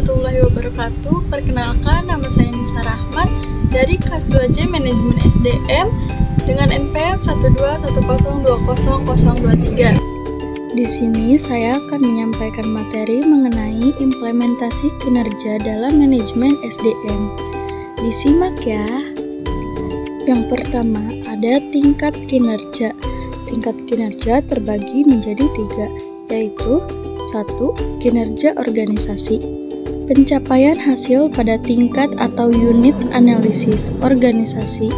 warahmatullahi wabarakatuh. Perkenalkan, nama saya Nisa Rahmat dari kelas 2J Manajemen SDM dengan NPM 121020023. Di sini saya akan menyampaikan materi mengenai implementasi kinerja dalam manajemen SDM. Disimak ya. Yang pertama, ada tingkat kinerja. Tingkat kinerja terbagi menjadi 3, yaitu 1. Kinerja organisasi. Pencapaian hasil pada tingkat atau unit analisis organisasi.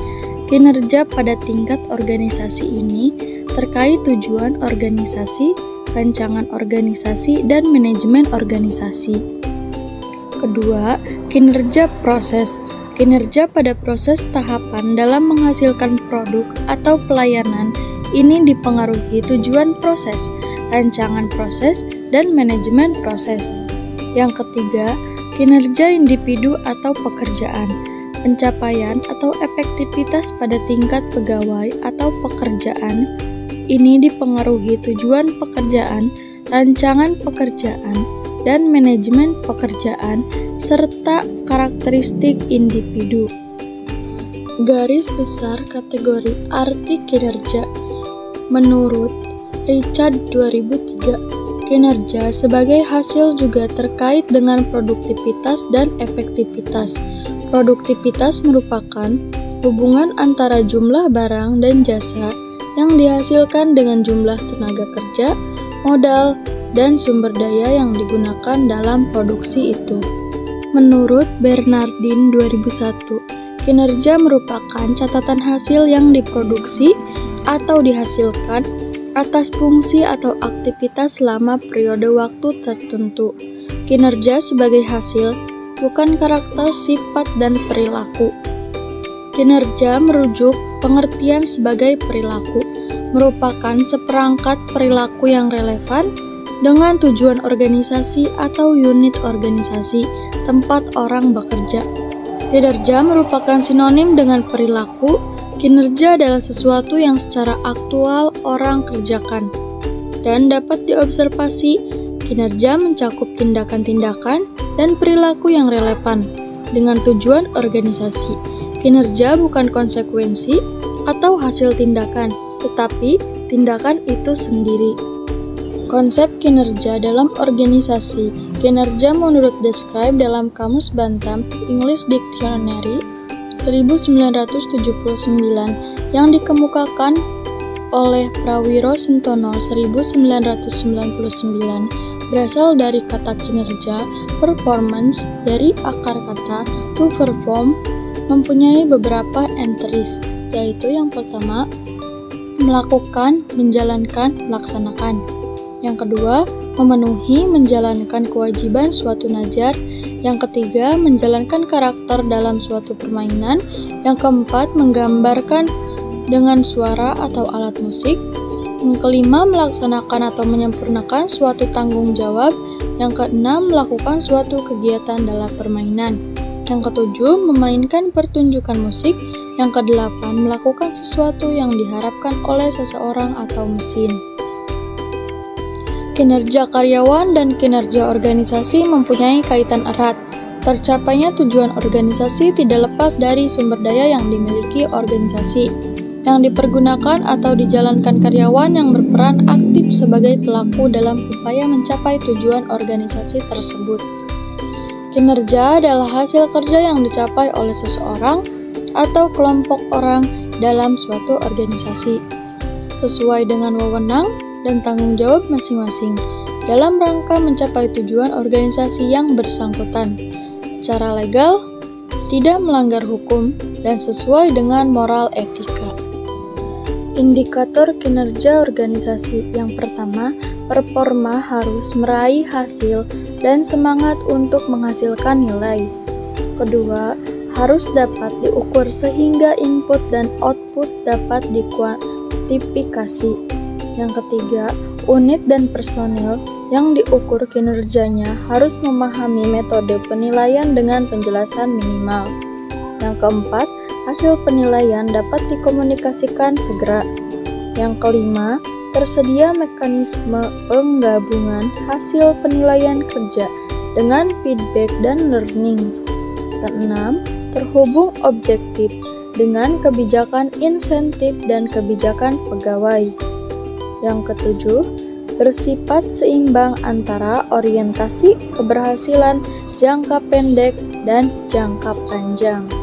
Kinerja pada tingkat organisasi ini terkait tujuan organisasi, rancangan organisasi, dan manajemen organisasi. Kedua, kinerja proses. Kinerja pada proses tahapan dalam menghasilkan produk atau pelayanan ini dipengaruhi tujuan proses, rancangan proses, dan manajemen proses. Yang ketiga, kinerja individu atau pekerjaan. Pencapaian atau efektivitas pada tingkat pegawai atau pekerjaan ini dipengaruhi tujuan pekerjaan, rancangan pekerjaan, dan manajemen pekerjaan, serta karakteristik individu. Garis besar kategori arti kinerja. Menurut Richard 2003, kinerja sebagai hasil juga terkait dengan produktivitas dan efektivitas. Produktivitas merupakan hubungan antara jumlah barang dan jasa yang dihasilkan dengan jumlah tenaga kerja, modal, dan sumber daya yang digunakan dalam produksi itu. Menurut Bernardin 2001, kinerja merupakan catatan hasil yang diproduksi atau dihasilkan atas fungsi atau aktivitas selama periode waktu tertentu. Kinerja sebagai hasil, bukan karakter, sifat, dan perilaku. Kinerja merujuk pengertian sebagai perilaku, merupakan seperangkat perilaku yang relevan dengan tujuan organisasi atau unit organisasi tempat orang bekerja. Kinerja merupakan sinonim dengan perilaku. Kinerja adalah sesuatu yang secara aktual orang kerjakan dan dapat diobservasi. Kinerja mencakup tindakan-tindakan dan perilaku yang relevan dengan tujuan organisasi. Kinerja bukan konsekuensi atau hasil tindakan, tetapi tindakan itu sendiri. Konsep kinerja dalam organisasi. Kinerja menurut Describe dalam Kamus Bantam English Dictionary 1979 yang dikemukakan oleh Prawiro Sentono 1999 berasal dari kata kinerja, performance, dari akar kata to perform, mempunyai beberapa entries, yaitu yang pertama, melakukan, menjalankan, melaksanakan. Yang kedua, memenuhi, menjalankan kewajiban suatu najar. Yang ketiga, menjalankan karakter dalam suatu permainan. Yang keempat, menggambarkan dengan suara atau alat musik. Yang kelima, melaksanakan atau menyempurnakan suatu tanggung jawab. Yang keenam, melakukan suatu kegiatan dalam permainan. Yang ketujuh, memainkan pertunjukan musik. Yang kedelapan, melakukan sesuatu yang diharapkan oleh seseorang atau mesin. Kinerja karyawan dan kinerja organisasi mempunyai kaitan erat. Tercapainya tujuan organisasi tidak lepas dari sumber daya yang dimiliki organisasi, yang dipergunakan atau dijalankan karyawan yang berperan aktif sebagai pelaku dalam upaya mencapai tujuan organisasi tersebut. Kinerja adalah hasil kerja yang dicapai oleh seseorang atau kelompok orang dalam suatu organisasi, sesuai dengan wewenang dan tanggung jawab masing-masing dalam rangka mencapai tujuan organisasi yang bersangkutan secara legal, tidak melanggar hukum, dan sesuai dengan moral etika. Indikator kinerja organisasi. Yang pertama, performa harus meraih hasil dan semangat untuk menghasilkan nilai. Kedua, harus dapat diukur sehingga input dan output dapat dikuantifikasi. Yang ketiga, unit dan personil yang diukur kinerjanya harus memahami metode penilaian dengan penjelasan minimal. Yang keempat, hasil penilaian dapat dikomunikasikan segera. Yang kelima, tersedia mekanisme penggabungan hasil penilaian kerja dengan feedback dan learning. Keenam, terhubung objektif dengan kebijakan insentif dan kebijakan pegawai. Yang ketujuh, bersifat seimbang antara orientasi keberhasilan jangka pendek dan jangka panjang.